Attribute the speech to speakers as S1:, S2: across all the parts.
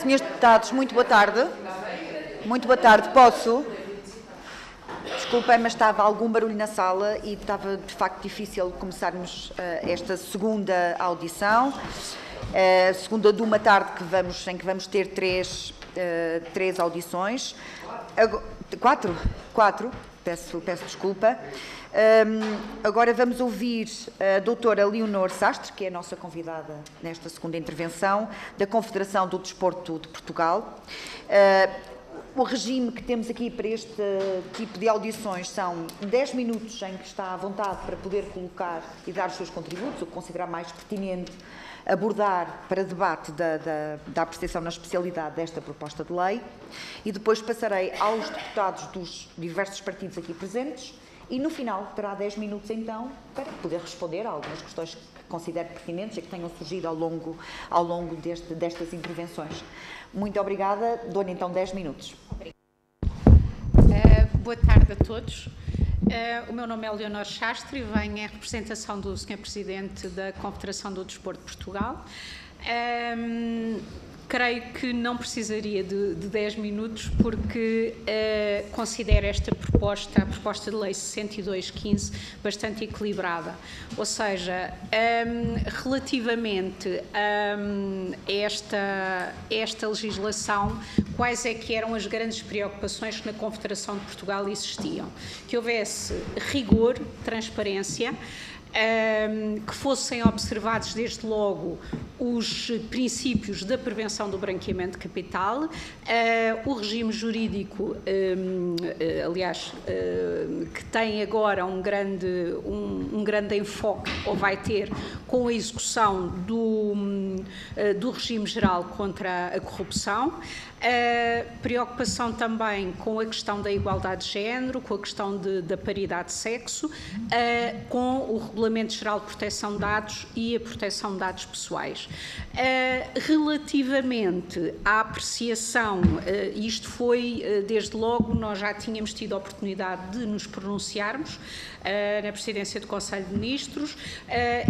S1: Senhores deputados, muito boa tarde. Muito boa tarde. Posso? Desculpem, mas estava algum barulho na sala e estava, de facto, difícil começarmos esta segunda audição. Segunda de uma tarde em que vamos ter três audições. Quatro. Peço desculpa. Agora vamos ouvir a doutora Leonor Sastre, que é a nossa convidada nesta segunda intervenção, da Confederação do Desporto de Portugal. O regime que temos aqui para este tipo de audições são 10 minutos em que está à vontade para poder colocar e dar os seus contributos, o que considerar mais pertinente abordar para debate da apreciação na especialidade desta proposta de lei, e depois passarei aos deputados dos diversos partidos aqui presentes e no final terá 10 minutos então para poder responder a algumas questões que considero pertinentes e que tenham surgido ao longo destas intervenções. Muito obrigada. Dou-lhe então 10 minutos.
S2: Boa tarde a todos. O meu nome é Leonor Sastre e venho em representação do Sr. Presidente da Confederação do Desporto de Portugal. Creio que não precisaria de 10 minutos porque considero esta proposta, a proposta de lei 6215, bastante equilibrada. Ou seja, relativamente a esta legislação, quais é que eram as grandes preocupações que na Confederação de Portugal existiam? Que houvesse rigor, transparência, que fossem observados desde logo os princípios da prevenção do branqueamento de capital, o regime jurídico, aliás, que tem agora um grande enfoque, ou vai ter, com a execução do regime geral contra a corrupção, preocupação também com a questão da igualdade de género, com a questão da paridade de sexo, com o Regulamento Geral de Proteção de Dados e a proteção de dados pessoais. Relativamente à apreciação, isto foi, desde logo, nós já tínhamos tido a oportunidade de nos pronunciarmos na presidência do Conselho de Ministros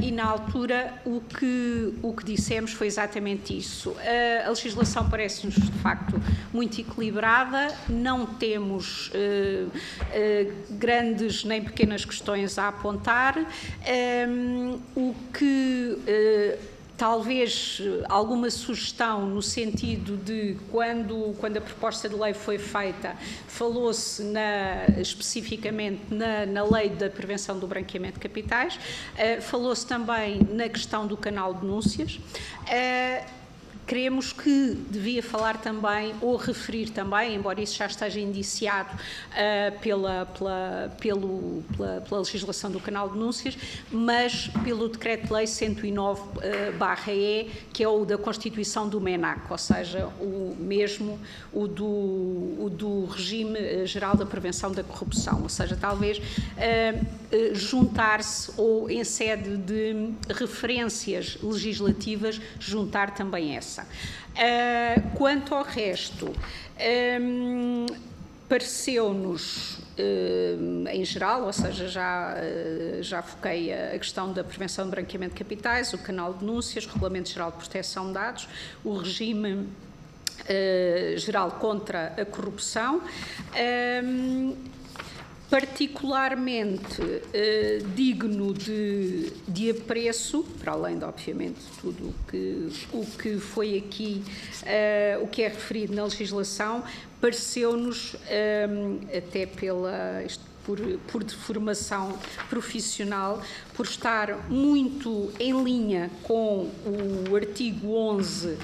S2: e, na altura, o que dissemos foi exatamente isso. A legislação parece-nos, de facto, muito equilibrada, não temos grandes nem pequenas questões a apontar, o que talvez alguma sugestão no sentido de quando a proposta de lei foi feita, falou-se especificamente na lei da prevenção do branqueamento de capitais, falou-se também na questão do canal de denúncias. Queremos que devia falar também, ou referir também, embora isso já esteja indiciado pela legislação do canal de denúncias, mas pelo Decreto-Lei 109/E, que é o da constituição do MENAC, ou seja, o do regime geral da prevenção da corrupção, ou seja, talvez juntar-se, ou em sede de referências legislativas, juntar também essa. Quanto ao resto, pareceu-nos, em geral, ou seja, já foquei a questão da prevenção de branqueamento de capitais, o canal de denúncias, o Regulamento Geral de Proteção de Dados, o regime geral contra a corrupção, particularmente digno de apreço, para além de, obviamente, tudo o que foi aqui, o que é referido na legislação, pareceu-nos, até por deformação profissional, por estar muito em linha com o artigo 11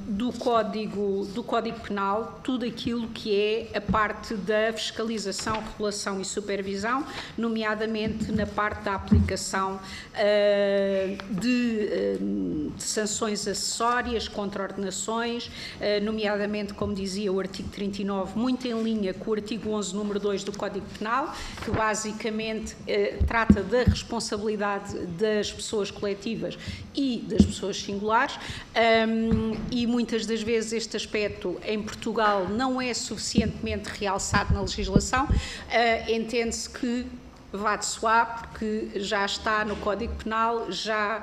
S2: do Código Penal, tudo aquilo que é a parte da fiscalização, regulação e supervisão, nomeadamente na parte da aplicação de sanções acessórias, contraordenações, nomeadamente, como dizia o artigo 39, muito em linha com o artigo 11, número 2 do Código Penal, que basicamente trata da responsabilidade das pessoas coletivas e das pessoas singulares, e muitas das vezes este aspecto em Portugal não é suficientemente realçado na legislação. Entende-se que vá de soi, porque já está no Código Penal, já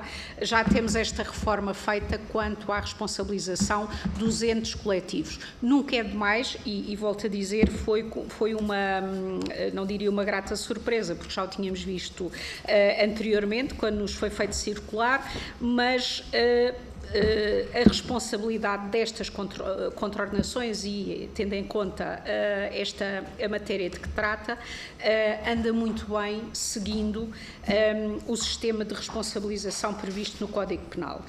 S2: temos esta reforma feita quanto à responsabilização dos entes coletivos. Nunca é demais, e volto a dizer, foi uma, não diria uma grata surpresa, porque já o tínhamos visto anteriormente, quando nos foi feito circular, mas a responsabilidade destas contraordenações e, tendo em conta a matéria de que trata, anda muito bem seguindo o sistema de responsabilização previsto no Código Penal.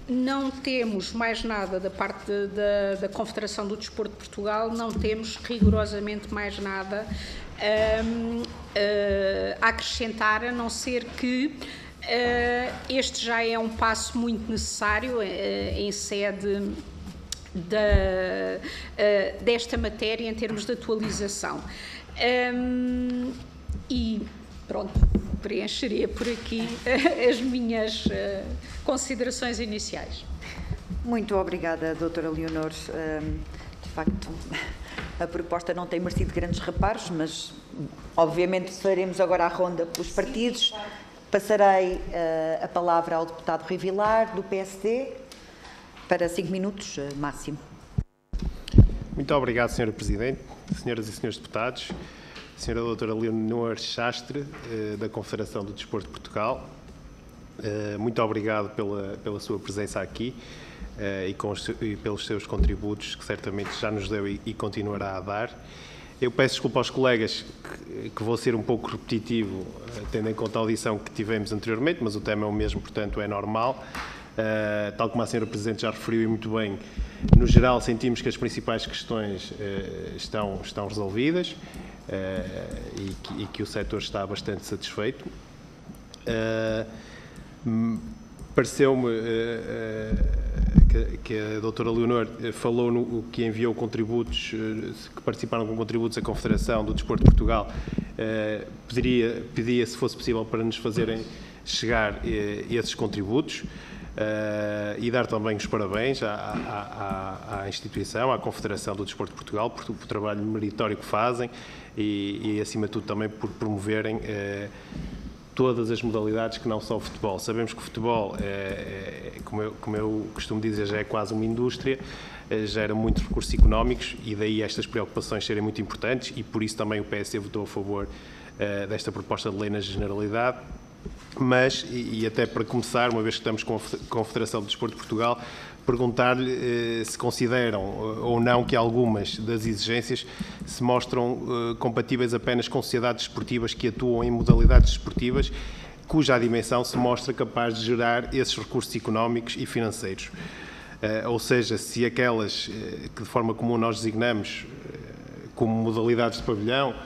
S2: Não temos mais nada da parte da Confederação do Desporto de Portugal, não temos rigorosamente mais nada a acrescentar, a não ser que este já é um passo muito necessário em sede desta matéria em termos de atualização. E pronto, preencheria por aqui as minhas considerações iniciais.
S1: Muito obrigada, doutora Leonor. De facto, a proposta não tem merecido grandes reparos, mas obviamente faremos agora a ronda pelos partidos. Passarei a palavra ao deputado Rui Vilar, do PSD, para 5 minutos máximo.
S3: Muito obrigado, Sra. Presidente, senhoras e senhores deputados, Sra. Doutora Leonor Sastre, da Confederação do Desporto de Portugal. Muito obrigado pela sua presença aqui e pelos seus contributos, que certamente já nos deu e continuará a dar. Eu peço desculpa aos colegas que vou ser um pouco repetitivo, tendo em conta a audição que tivemos anteriormente, mas o tema é o mesmo, portanto é normal. Tal como a Sra. Presidente já referiu e muito bem, no geral sentimos que as principais questões estão resolvidas e que o setor está bastante satisfeito. Pareceu-me que a doutora Leonor falou no que enviou contributos, que participaram com contributos à Confederação do Desporto de Portugal, pedia, se fosse possível, para nos fazerem chegar esses contributos e dar também os parabéns à instituição, à Confederação do Desporto de Portugal, por o trabalho meritório que fazem e acima de tudo, também por promoverem todas as modalidades que não só o futebol. Sabemos que o futebol, como eu costumo dizer, já é quase uma indústria, gera muitos recursos económicos e daí estas preocupações serem muito importantes e por isso também o PSD votou a favor desta proposta de lei na generalidade. Mas, e até para começar, uma vez que estamos com a Confederação do Desporto de Portugal, perguntar-lhe se consideram ou não que algumas das exigências se mostram compatíveis apenas com sociedades desportivas que atuam em modalidades desportivas, cuja a dimensão se mostra capaz de gerar esses recursos económicos e financeiros. Ou seja, se aquelas que de forma comum nós designamos como modalidades de pavilhão,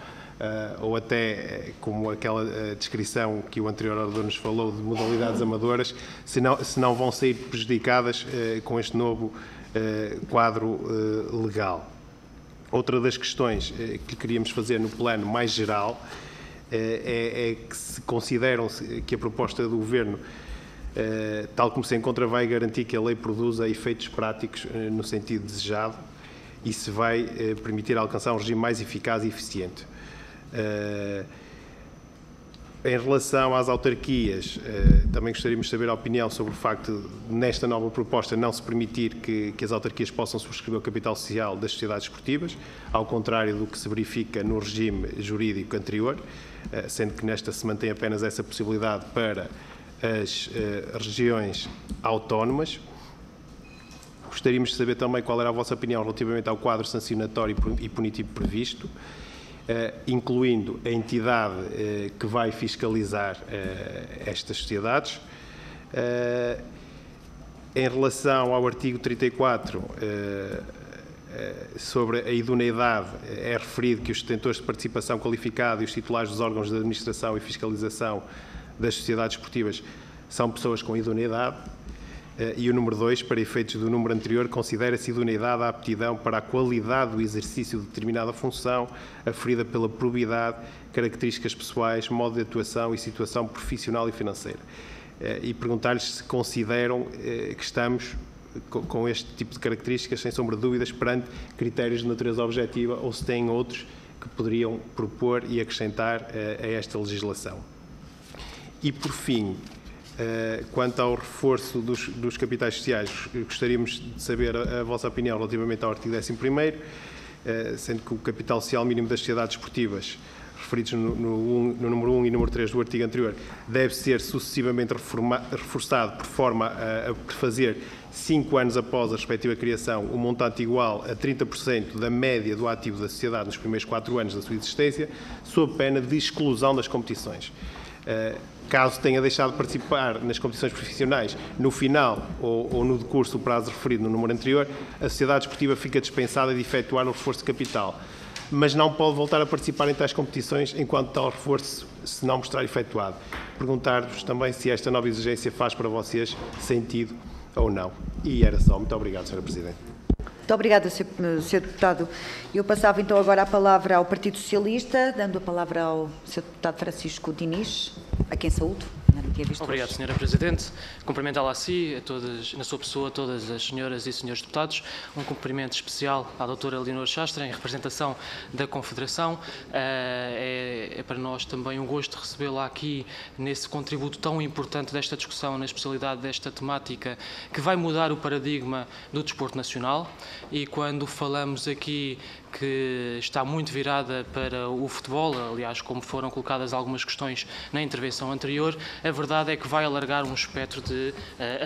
S3: ou até como aquela descrição que o anterior orador nos falou de modalidades amadoras, se não vão sair prejudicadas com este novo quadro legal. Outra das questões que queríamos fazer no plano mais geral é que se consideram que a proposta do Governo, tal como se encontra, vai garantir que a lei produza efeitos práticos no sentido desejado e se vai permitir alcançar um regime mais eficaz e eficiente. Em relação às autarquias, também gostaríamos de saber a opinião sobre o facto de, nesta nova proposta, não se permitir que as autarquias possam subscrever o capital social das sociedades esportivas, ao contrário do que se verifica no regime jurídico anterior, sendo que nesta se mantém apenas essa possibilidade para as regiões autónomas. Gostaríamos de saber também qual era a vossa opinião relativamente ao quadro sancionatório e punitivo previsto, incluindo a entidade que vai fiscalizar estas sociedades. Em relação ao artigo 34, sobre a idoneidade, é referido que os detentores de participação qualificada e os titulares dos órgãos de administração e fiscalização das sociedades esportivas são pessoas com idoneidade. E o número 2, para efeitos do número anterior, considera-se idoneidade a aptidão para a qualidade do exercício de determinada função, aferida pela probidade, características pessoais, modo de atuação e situação profissional e financeira. E perguntar-lhes se consideram que estamos com este tipo de características, sem sombra de dúvidas, perante critérios de natureza objetiva ou se têm outros que poderiam propor e acrescentar a esta legislação. E, por fim, quanto ao reforço dos capitais sociais, gostaríamos de saber a vossa opinião relativamente ao artigo 11º, sendo que o capital social mínimo das sociedades esportivas, referidos no número 1 e número 3 do artigo anterior, deve ser sucessivamente reforçado por forma a prefazer 5 anos após a respectiva criação um montante igual a 30% da média do ativo da sociedade nos primeiros 4 anos da sua existência, sob pena de exclusão das competições. Caso tenha deixado de participar nas competições profissionais no final ou no decurso do prazo referido no número anterior, a sociedade esportiva fica dispensada de efetuar o reforço de capital, mas não pode voltar a participar em tais competições enquanto tal reforço se não mostrar efetuado. Perguntar-vos também se esta nova exigência faz para vocês sentido ou não. E era só. Muito obrigado, Sra. Presidente.
S1: Muito obrigada, Sr. Deputado. Eu passava então agora a palavra ao Partido Socialista, dando a palavra ao Sr. Deputado Francisco Diniz, a quem saúdo.
S4: Obrigado, Sra. Presidente. Cumprimentá-la a si, a todas, na sua pessoa, a todas as senhoras e senhores deputados. Um cumprimento especial à doutora Leonor Sastre, em representação da Confederação. É para nós também um gosto recebê-la aqui nesse contributo tão importante desta discussão, na especialidade desta temática, que vai mudar o paradigma do desporto nacional. E quando falamos aqui que está muito virada para o futebol, aliás, como foram colocadas algumas questões na intervenção anterior, a verdade é que vai alargar um espectro de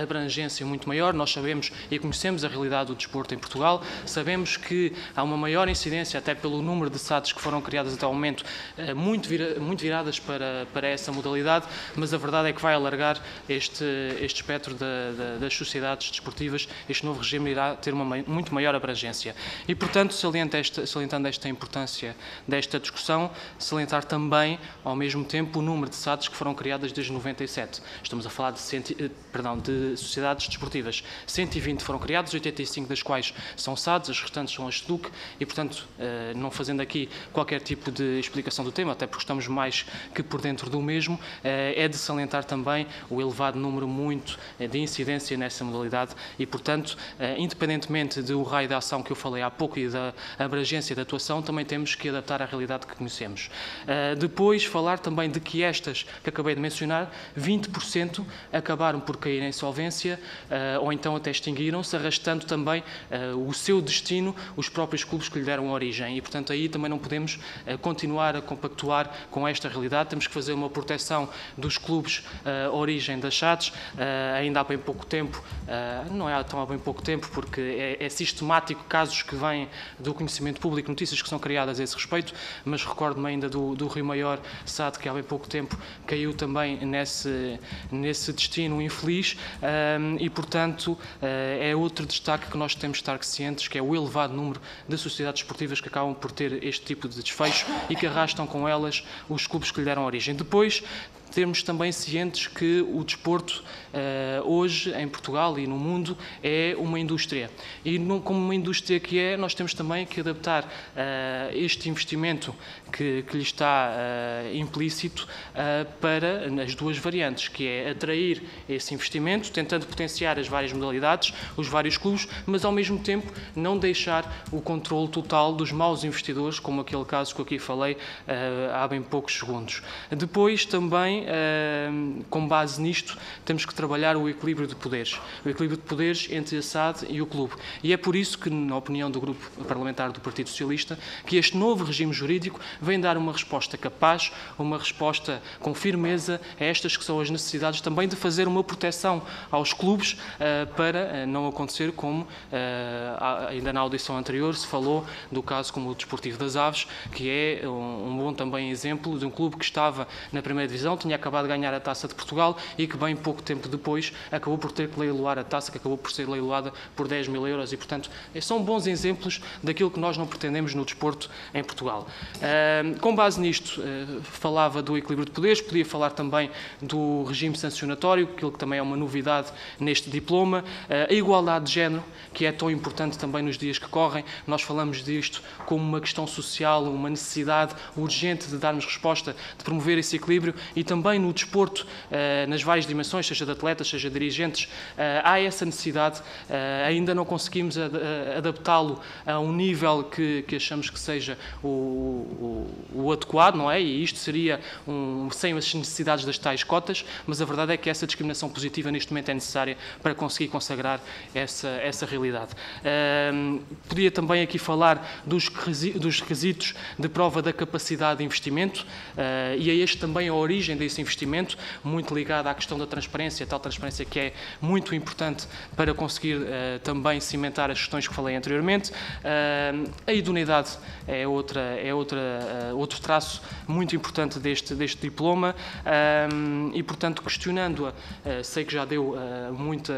S4: abrangência muito maior. Nós sabemos e conhecemos a realidade do desporto em Portugal, sabemos que há uma maior incidência, até pelo número de SADs que foram criadas até ao momento, muito viradas para essa modalidade, mas a verdade é que vai alargar este espectro das sociedades desportivas. Este novo regime irá ter uma muito maior abrangência. E, portanto, salientando esta importância desta discussão, salientar também, ao mesmo tempo, o número de SADs que foram criadas desde 97. Estamos a falar de sociedades desportivas. 120 foram criadas, 85 das quais são SADs, as restantes são as SEDUC, e, portanto, não fazendo aqui qualquer tipo de explicação do tema, até porque estamos mais que por dentro do mesmo, é de salientar também o elevado número muito de incidência nessa modalidade e, portanto, independentemente do raio de ação que eu falei há pouco e da abrangência da atuação, também temos que adaptar à realidade que conhecemos. Depois, falar também de que estas que acabei de mencionar, 20% acabaram por cair em insolvência ou então até extinguiram-se, arrastando também o seu destino, os próprios clubes que lhe deram origem. E, portanto, aí também não podemos continuar a compactuar com esta realidade. Temos que fazer uma proteção dos clubes origem das SADs. Ainda há bem pouco tempo, não é tão há bem pouco tempo, porque é sistemático casos que vêm do conhecimento público, notícias que são criadas a esse respeito, mas recordo-me ainda do Rio Maior SAD, que há bem pouco tempo caiu também nesse destino infeliz e, portanto, é outro destaque que nós temos de estar cientes, que é o elevado número de sociedades esportivas que acabam por ter este tipo de desfecho e que arrastam com elas os clubes que lhe deram origem. Depois, termos também cientes que o desporto hoje em Portugal e no mundo é uma indústria e como uma indústria que é, nós temos também que adaptar este investimento que lhe está implícito para as duas variantes, que é atrair esse investimento, tentando potenciar as várias modalidades, os vários clubes, mas ao mesmo tempo não deixar o controle total dos maus investidores, como aquele caso que eu aqui falei há bem poucos segundos. Depois também, com base nisto, temos que trabalhar o equilíbrio de poderes. O equilíbrio de poderes entre a SAD e o clube. E é por isso que, na opinião do Grupo Parlamentar do Partido Socialista, que este novo regime jurídico vem dar uma resposta capaz, uma resposta com firmeza a estas que são as necessidades também de fazer uma proteção aos clubes para não acontecer como, ainda na audição anterior, se falou do caso como o Desportivo das Aves, que é um bom também exemplo de um clube que estava na primeira divisão, tinha acabado de ganhar a Taça de Portugal e que bem pouco tempo depois acabou por ter que leiloar a taça, que acabou por ser leiloada por 10 mil euros e, portanto, são bons exemplos daquilo que nós não pretendemos no desporto em Portugal. Com base nisto, falava do equilíbrio de poderes, podia falar também do regime sancionatório, aquilo que também é uma novidade neste diploma, a igualdade de género, que é tão importante também nos dias que correm. Nós falamos disto como uma questão social, uma necessidade urgente de darmos resposta, de promover esse equilíbrio e também também no desporto, nas várias dimensões, seja de atletas, seja de dirigentes, há essa necessidade, ainda não conseguimos adaptá-lo a um nível que achamos que seja o adequado, não é? E isto seria sem as necessidades das tais cotas, mas a verdade é que essa discriminação positiva neste momento é necessária para conseguir consagrar essa realidade. Podia também aqui falar dos requisitos de prova da capacidade de investimento, e é este também a origem desse investimento, muito ligado à questão da transparência, tal transparência que é muito importante para conseguir também cimentar as questões que falei anteriormente. A idoneidade é outro traço muito importante deste diploma, e, portanto, questionando-a, sei que já deu muita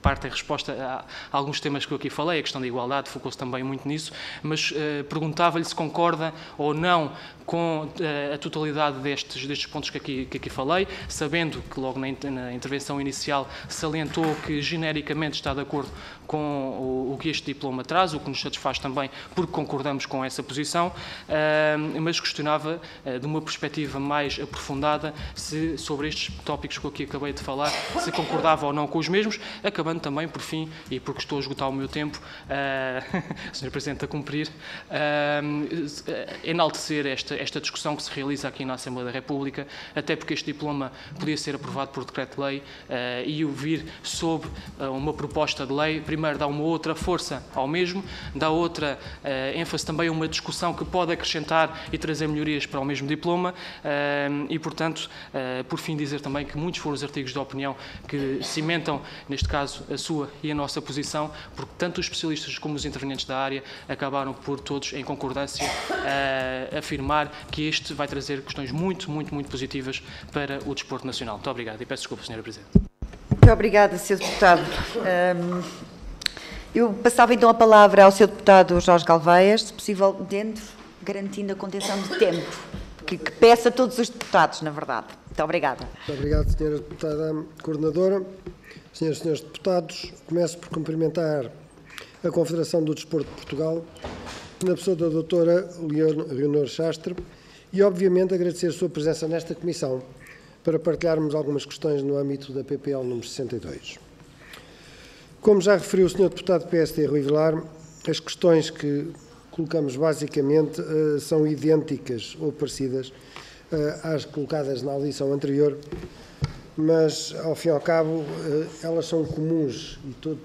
S4: parte em resposta a alguns temas que eu aqui falei, a questão da igualdade, focou-se também muito nisso, mas perguntava-lhe se concorda ou não com a totalidade destes pontos que aqui falei, sabendo que logo na intervenção inicial salientou que genericamente está de acordo com o que este diploma traz, o que nos satisfaz também porque concordamos com essa posição, mas questionava de uma perspectiva mais aprofundada sobre estes tópicos que eu aqui acabei de falar, se concordava ou não com os mesmos, acabando também, por fim, e porque estou a esgotar o meu tempo, Sr. Presidente, a cumprir, enaltecer esta discussão que se realiza aqui na Assembleia da República, até porque este diploma podia ser aprovado por decreto-lei, e o vir sob uma proposta de lei, primeiro dá uma outra força ao mesmo, dá outra ênfase também a uma discussão que pode acrescentar e trazer melhorias para o mesmo diploma, e, portanto, por fim dizer também que muitos foram os artigos de opinião que cimentam, neste caso, a sua e a nossa posição, porque tanto os especialistas como os intervenientes da área acabaram por todos, em concordância, afirmar que este vai trazer questões muito, muito, muito positivas para o desporto nacional. Muito obrigado e peço desculpa, Sra. Presidente.
S1: Muito obrigada, Sr. Deputado. Eu passava então a palavra ao Sr. Deputado Jorge Galveias, se possível dentro, garantindo a contenção de tempo, que peço a todos os deputados, na verdade. Muito obrigada.
S5: Muito obrigado, Sra. Deputada Coordenadora. Senhoras e Senhores Deputados, começo por cumprimentar a Confederação do Desporto de Portugal, na pessoa da doutora Leonor Chastre, e, obviamente, agradecer a sua presença nesta comissão para partilharmos algumas questões no âmbito da PPL número 62. Como já referiu o Sr. Deputado do PSD, Rui Vilar, as questões que colocamos basicamente são idênticas ou parecidas às colocadas na audição anterior, mas, ao fim e ao cabo, elas são comuns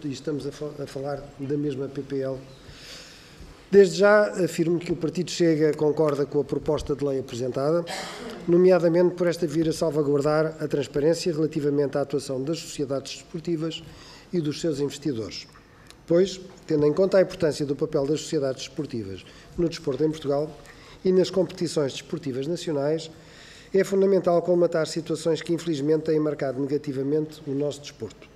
S5: e estamos a falar da mesma PPL. Desde já afirmo que o Partido Chega concorda com a proposta de lei apresentada, nomeadamente por esta vir a salvaguardar a transparência relativamente à atuação das sociedades desportivas e dos seus investidores. Pois, tendo em conta a importância do papel das sociedades desportivas no desporto em Portugal e nas competições desportivas nacionais, é fundamental colmatar situações que infelizmente têm marcado negativamente o nosso desporto.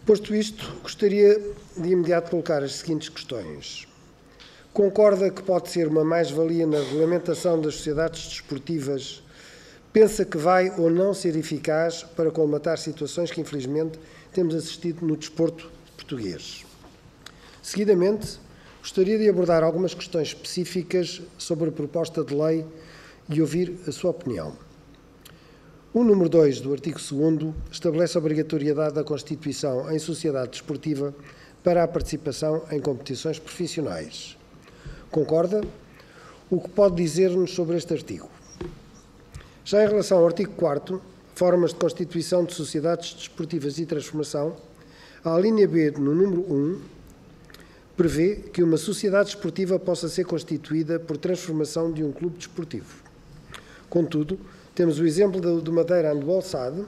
S5: Posto isto, gostaria de imediato colocar as seguintes questões. Concorda que pode ser uma mais-valia na regulamentação das sociedades desportivas? Pensa que vai ou não ser eficaz para colmatar situações que infelizmente temos assistido no desporto português? Seguidamente, gostaria de abordar algumas questões específicas sobre a proposta de lei e ouvir a sua opinião. O número 2 do artigo 2º estabelece a obrigatoriedade da constituição em sociedade desportiva para a participação em competições profissionais. Concorda? O que pode dizer-nos sobre este artigo? Já em relação ao artigo 4º, formas de constituição de sociedades desportivas e transformação, a linha B no número 1 prevê que uma sociedade desportiva possa ser constituída por transformação de um clube desportivo. Contudo, temos o exemplo do Madeira Handball SAD,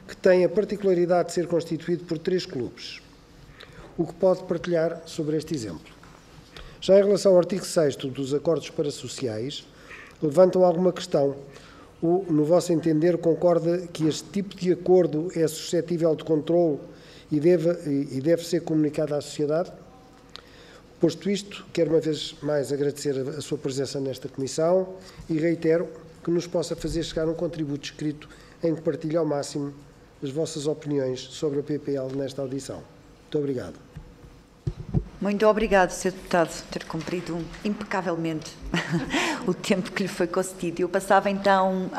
S5: que tem a particularidade de ser constituído por 3 clubes. O que pode partilhar sobre este exemplo? Já em relação ao artigo 6º dos acordos parasociais, levantam alguma questão. Ou, no vosso entender, concorda que este tipo de acordo é suscetível de controle e deve ser comunicado à sociedade? Posto isto, quero uma vez mais agradecer a sua presença nesta comissão e reitero que nos possa fazer chegar um contributo escrito em que partilhe ao máximo as vossas opiniões sobre a PPL nesta audição. Muito obrigado.
S1: Muito obrigado, Sr. Deputado, por ter cumprido impecavelmente o tempo que lhe foi concedido. Eu passava então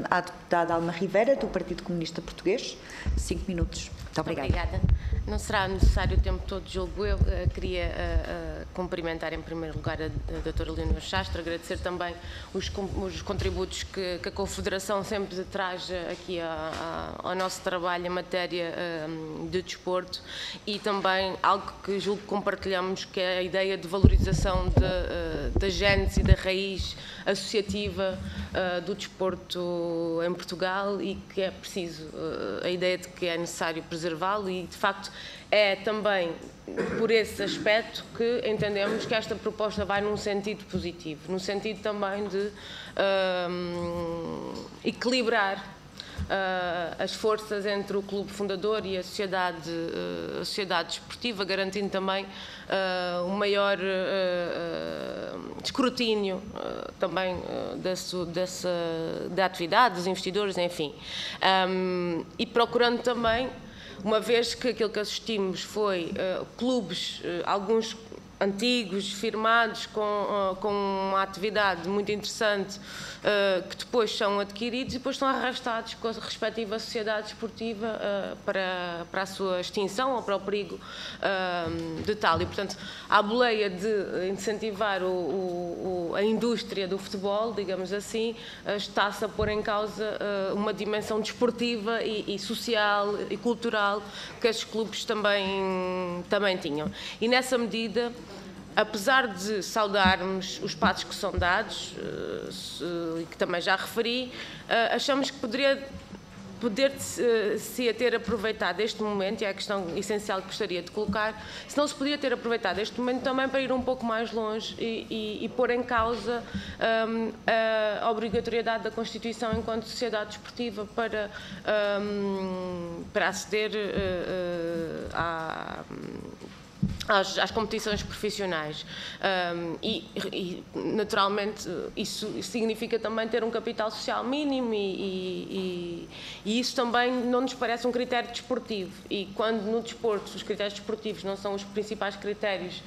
S1: à deputada Alma Rivera, do Partido Comunista Português. 5 minutos. Muito obrigada.
S6: Obrigada. Não será necessário o tempo todo, julgo eu. Queria cumprimentar em primeiro lugar a doutora Leonor Chastre, agradecer também os contributos que a Confederação sempre traz aqui ao nosso trabalho em matéria de desporto, e também algo que julgo que compartilhamos, que é a ideia de valorização da gênese e da raiz associativa do desporto em Portugal, e que é preciso, a ideia de que é necessário preservá-lo, e de facto é também por esse aspecto que entendemos que esta proposta vai num sentido positivo, no sentido também de equilibrar as forças entre o clube fundador e a sociedade desportiva, garantindo também um maior escrutínio também da atividade, dos investidores, enfim. E procurando também, uma vez que aquilo que assistimos foi clubes, alguns antigos, firmados, com uma atividade muito interessante, que depois são adquiridos e depois são arrastados com a respectiva sociedade desportiva para a sua extinção ou para o perigo de tal. E, portanto, a boleia de incentivar a indústria do futebol, digamos assim, está-se a pôr em causa uma dimensão desportiva e social e cultural que esses clubes também tinham. E, nessa medida, apesar de saudarmos os passos que são dados, e que também já referi, achamos que poder-se ter aproveitado este momento, e é a questão essencial que gostaria de colocar, se não se podia ter aproveitado este momento também para ir um pouco mais longe e pôr em causa a obrigatoriedade da Constituição enquanto sociedade desportiva para aceder às competições profissionais. E, naturalmente, isso significa também ter um capital social mínimo e isso também não nos parece um critério desportivo. E quando no desporto os critérios desportivos não são os principais critérios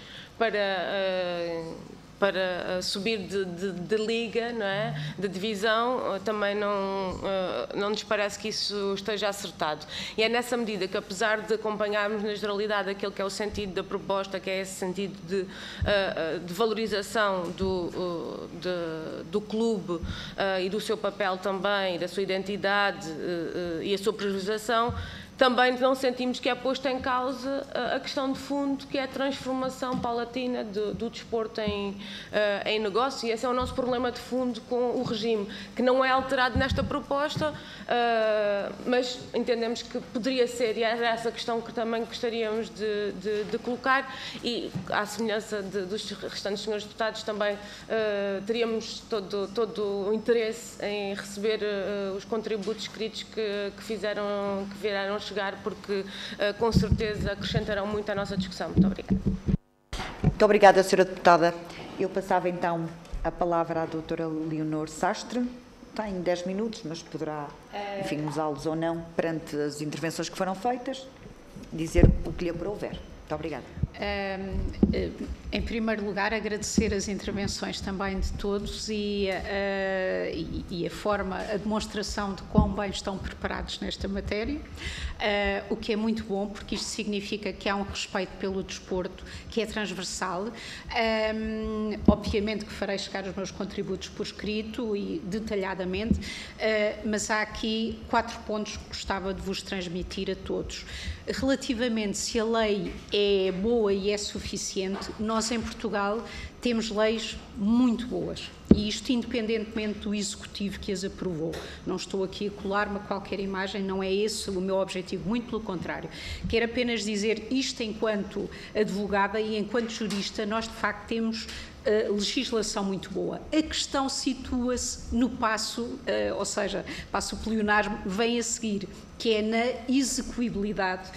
S6: para subir de liga, não é? De divisão, também não nos parece que isso esteja acertado. E é nessa medida que, apesar de acompanharmos na generalidade aquilo que é o sentido da proposta, que é esse sentido de valorização do clube e do seu papel também, da sua identidade e a sua priorização, também não sentimos que é posta em causa a questão de fundo, que é a transformação paulatina do desporto em negócio, e esse é o nosso problema de fundo com o regime, que não é alterado nesta proposta, mas entendemos que poderia ser, e era essa questão que também gostaríamos de colocar, e à semelhança dos restantes senhores deputados também teríamos todo o interesse em receber os contributos escritos que vieram chegar, porque com certeza acrescentarão muito à nossa discussão. Muito obrigada.
S1: Muito obrigada, Sra. Deputada. Eu passava então a palavra à doutora Leonor Sastre. Tem 10 minutos, mas poderá, enfim, usá-los ou não, perante as intervenções que foram feitas, dizer o que lhe aprouver. Muito obrigada.
S2: Em primeiro lugar, agradecer as intervenções também de todos e a demonstração de quão bem estão preparados nesta matéria, o que é muito bom, porque isto significa que há um respeito pelo desporto que é transversal. Obviamente que farei chegar os meus contributos por escrito e detalhadamente, mas há aqui 4 pontos que gostava de vos transmitir a todos. Relativamente se a lei é boa e é suficiente, nós em Portugal temos leis muito boas, e isto independentemente do Executivo que as aprovou. Não estou aqui a colar-me a qualquer imagem, não é esse o meu objetivo, muito pelo contrário. Quero apenas dizer isto enquanto advogada e enquanto jurista, nós de facto temos legislação muito boa. A questão situa-se no passo, ou seja, passo pleonar vem a seguir, que é na execuibilidade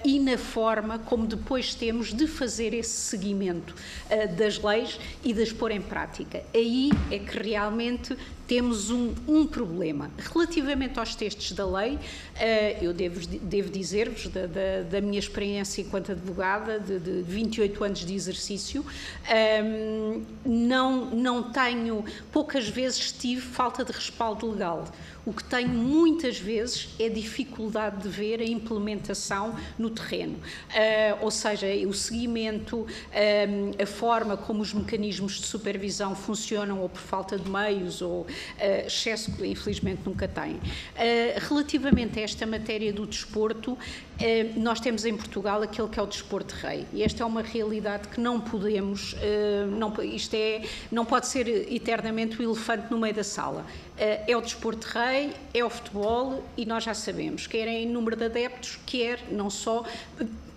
S2: e na forma como depois temos de fazer esse seguimento das leis e de as pôr em prática. Aí é que realmente temos um problema. Relativamente aos textos da lei, eu devo dizer-vos da minha experiência enquanto advogada, de 28 anos de exercício, não tenho, poucas vezes tive falta de respaldo legal. O que tenho muitas vezes é dificuldade de ver a implementação no terreno, ou seja, o seguimento, a forma como os mecanismos de supervisão funcionam, ou por falta de meios, ou excesso que infelizmente nunca têm. Relativamente a esta matéria do desporto, nós temos em Portugal aquele que é o desporto rei, e esta é uma realidade que não podemos, não pode ser eternamente o elefante no meio da sala. É o desporto rei, é o futebol, e nós já sabemos, quer em número de adeptos, quer não só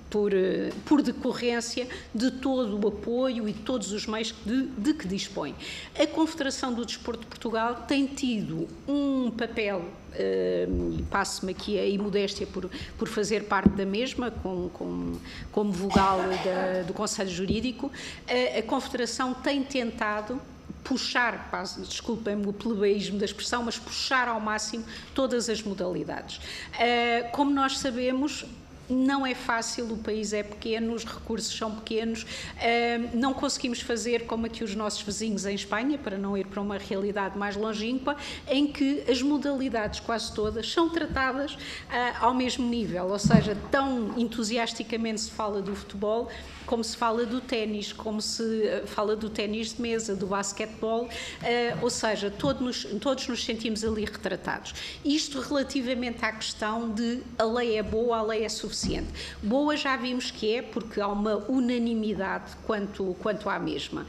S2: por decorrência de todo o apoio e todos os meios de que dispõe. A Confederação do Desporto de Portugal tem tido um papel, e passo-me aqui a imodéstia por fazer parte da mesma, como vogal do Conselho Jurídico. A Confederação tem tentado puxar, desculpem-me o plebeísmo da expressão, mas puxar ao máximo todas as modalidades. Como nós sabemos, não é fácil, o país é pequeno, os recursos são pequenos, não conseguimos fazer como aqui os nossos vizinhos em Espanha, para não ir para uma realidade mais longínqua, em que as modalidades quase todas são tratadas ao mesmo nível, ou seja, tão entusiasticamente se fala do futebol, como se fala do ténis, como se fala do ténis de mesa, do basquetebol, ou seja, todos nos sentimos ali retratados. Isto relativamente à questão de a lei é boa, a lei é suficiente. Boa já vimos que é, porque há uma unanimidade quanto à mesma.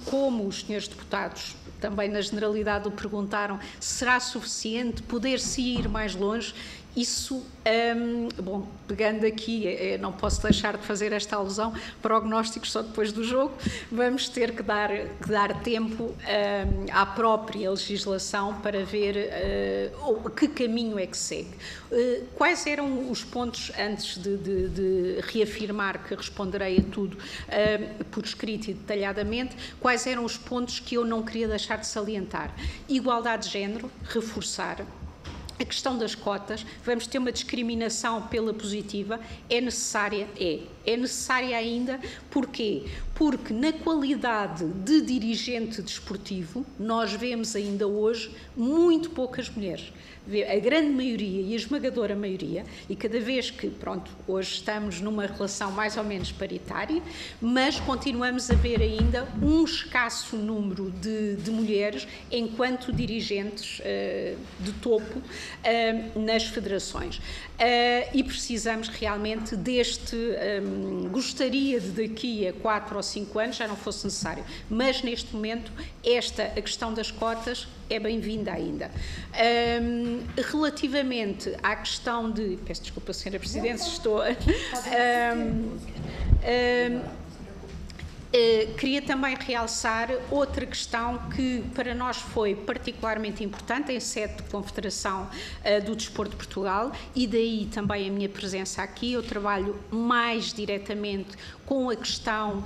S2: Como os senhores deputados também na generalidade o perguntaram, será suficiente poder-se ir mais longe? Isso, bom, pegando aqui, não posso deixar de fazer esta alusão, prognósticos só depois do jogo, vamos ter que dar tempo à própria legislação para ver que caminho é que segue. Quais eram os pontos, antes de reafirmar que responderei a tudo por escrito e detalhadamente, quais eram os pontos que eu não queria deixar de salientar? Igualdade de género, reforçar. A questão das cotas, vamos ter uma discriminação pela positiva, é necessária? É necessária ainda, porquê? Porque na qualidade de dirigente desportivo, nós vemos ainda hoje muito poucas mulheres. A grande maioria e a esmagadora maioria, e cada vez que, pronto, hoje estamos numa relação mais ou menos paritária, mas continuamos a ver ainda um escasso número de mulheres enquanto dirigentes de topo nas federações. E precisamos realmente gostaria de daqui a 4 ou 5 anos já não fosse necessário, mas neste momento a questão das cotas é bem-vinda ainda. Relativamente à questão de... Peço desculpa, Sra. Presidente, se estou... Queria também realçar outra questão que para nós foi particularmente importante em sede de Confederação do Desporto de Portugal, e daí também a minha presença aqui. Eu trabalho mais diretamente com a questão,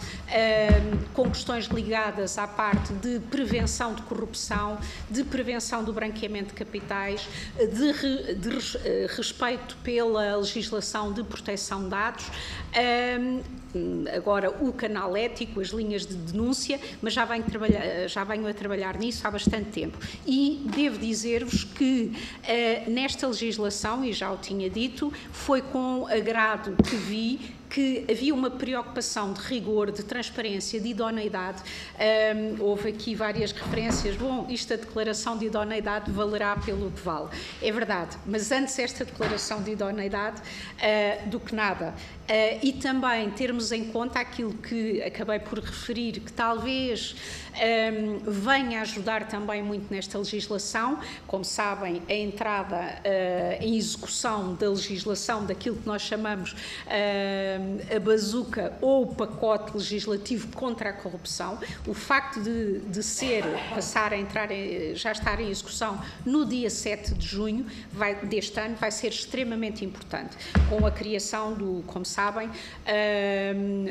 S2: com questões ligadas à parte de prevenção de corrupção, de prevenção do branqueamento de capitais, de respeito pela legislação de proteção de dados, agora o canal ético, as linhas de denúncia, mas já venho a trabalhar nisso há bastante tempo. E devo dizer-vos que nesta legislação, e já o tinha dito, foi com agrado que vi que havia uma preocupação de rigor, de transparência, de idoneidade. Houve aqui várias referências. Bom, isto, a declaração de idoneidade valerá pelo que vale. É verdade, mas antes esta declaração de idoneidade do que nada. E também termos em conta aquilo que acabei por referir, que talvez venha a ajudar também muito nesta legislação. Como sabem, a entrada em execução da legislação, daquilo que nós chamamos a bazuca ou o pacote legislativo contra a corrupção. O facto de já estar em execução no dia 7 de junho deste ano vai ser extremamente importante, com a criação como sabem,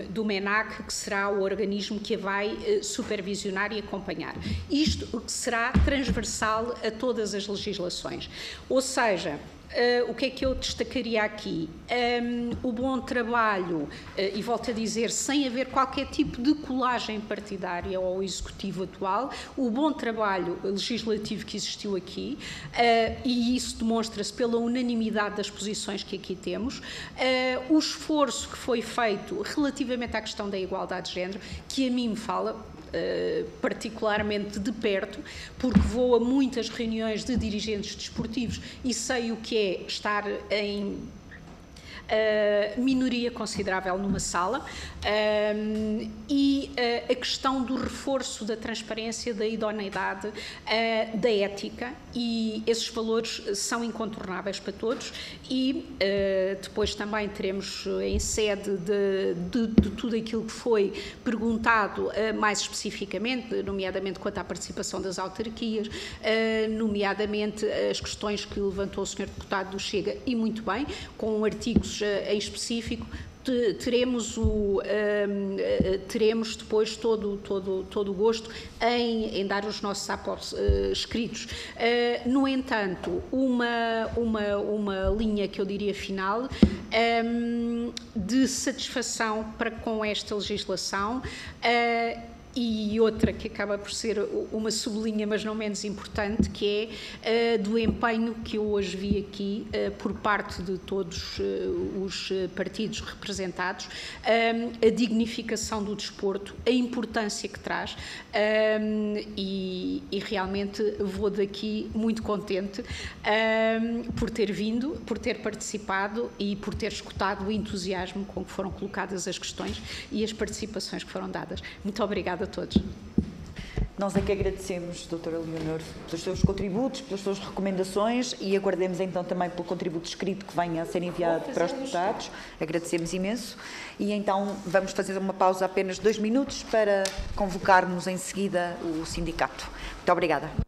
S2: do MENAC, que será o organismo que a vai supervisionar e acompanhar. Isto será transversal a todas as legislações. Ou seja, o que é que eu destacaria aqui? O bom trabalho, e volto a dizer, sem haver qualquer tipo de colagem partidária ao Executivo atual, o bom trabalho legislativo que existiu aqui, e isso demonstra-se pela unanimidade das posições que aqui temos, o esforço que foi feito relativamente à questão da igualdade de género, que a mim me fala particularmente de perto, porque vou a muitas reuniões de dirigentes desportivos e sei o que é estar em minoria considerável numa sala, e a questão do reforço da transparência, da idoneidade, da ética, e esses valores são incontornáveis para todos. E depois também teremos, em sede de tudo aquilo que foi perguntado mais especificamente, nomeadamente quanto à participação das autarquias, nomeadamente as questões que levantou o Sr. Deputado do Chega, e muito bem, com artigos em específico, teremos depois todo o gosto em dar os nossos apoios escritos. No entanto, uma linha que eu diria final, de satisfação com esta legislação, e outra que acaba por ser uma sublinha, mas não menos importante, que é do empenho que eu hoje vi aqui por parte de todos os partidos representados, a dignificação do desporto, a importância que traz, e realmente vou daqui muito contente por ter vindo, por ter participado e por ter escutado o entusiasmo com que foram colocadas as questões e as participações que foram dadas. Muito obrigada a todos.
S1: Nós é que agradecemos, doutora Leonor, pelos seus contributos, pelas suas recomendações, e aguardemos então também pelo contributo escrito que venha a ser enviado para os deputados. Agradecemos imenso. E então vamos fazer uma pausa apenas de 2 minutos para convocarmos em seguida o sindicato. Muito obrigada.